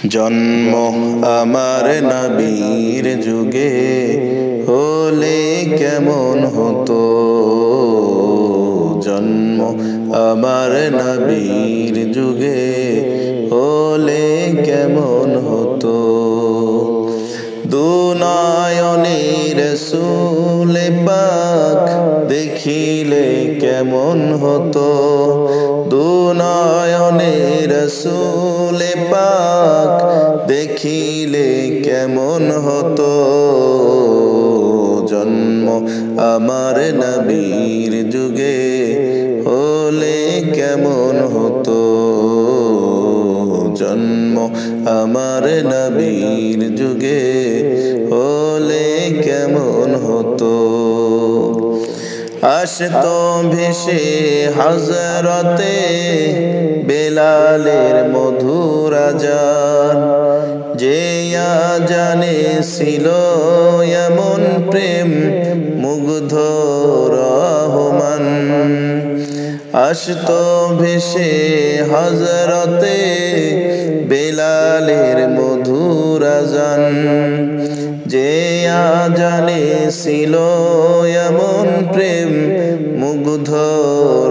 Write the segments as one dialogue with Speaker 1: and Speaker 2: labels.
Speaker 1: জন্ম আমার নবীর যুগে হলে কেমন হতো, জন্ম আমার নবীর যুগে হলে কেমন হতো। দুনয়নে রাসূল পাক দেখিলে কেমন হতো, দুনয়নে রাসূল পাক দেখিলে কেমন হতো। জন্ম আমার নবীর যুগে হলে কেমন হতো, জন্ম আমার নবীর যুগে হলে কেমন হতো। আসতো ভেসে হযরতে বেলালের মধুর আযান, যে আযানে ছিল এমন প্রেম মুগ্ধ রহমান। আসতো ভেসে হযরতে বেলালের মধুর আযান, যে আযানে ছিল এমন প্রেম মুগ্ধ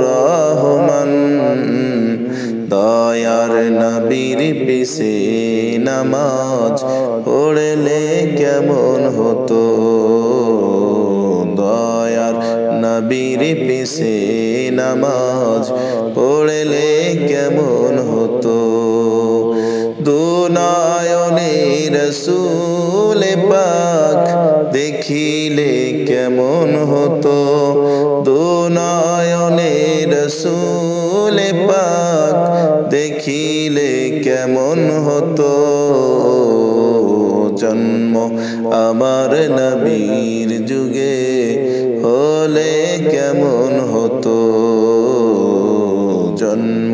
Speaker 1: রহমান। দয়ার নবীর পিছে নামাজ পড়লে কেমন হতো, দয়ার নবীর পিছে নামাজ পড়লে কেমন হতো। দুনয়নে রাসূল পাক দেখিলে কেমন হতো, দুনয়নে রাসূল পাক দেখিলে কেমন হতো। জন্ম আমার নবীর যুগে হলে কেমন হতো, জন্ম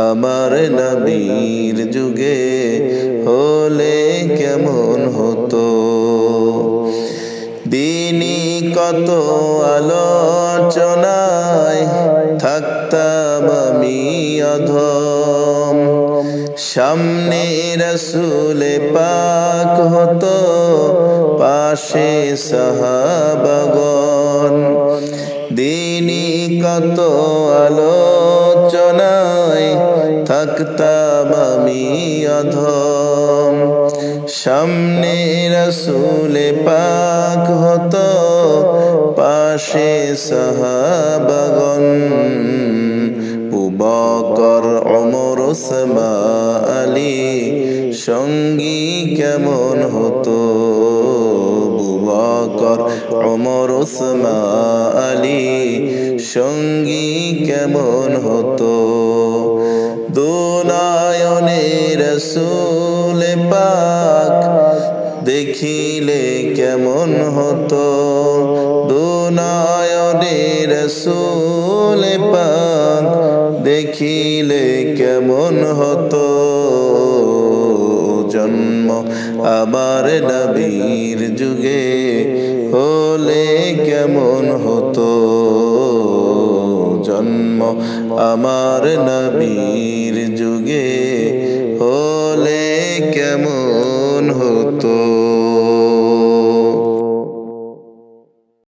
Speaker 1: আমার নবীর যুগে হলে কেমন হতো। দিনই কত আলোচনায় থাকতাম আমি অধম, সামনে রাসূল পাক হতো পাশে সাহাবাগণ। দিনই কত আলোচনায় থাকতাম আমি অধম, সামনে রাসূল পাক হতো পাশে সাহাবাগণ। আবু বকর ওমর ওসমান আলী সঙ্গী কেমন হতো, আবু বকর ওমর ওসমান আলী সঙ্গী কেমন হতো। দুনয়নে রাসূল পাক দেখিলে কেমন হতো, দুনয়নে রাসূল পাক দেখিলে কেমন হতো। জন্ম আমার নবীর যুগে হলে কেমন হতো, জন্ম আমার নবীর যুগে হলে কেমন হতো।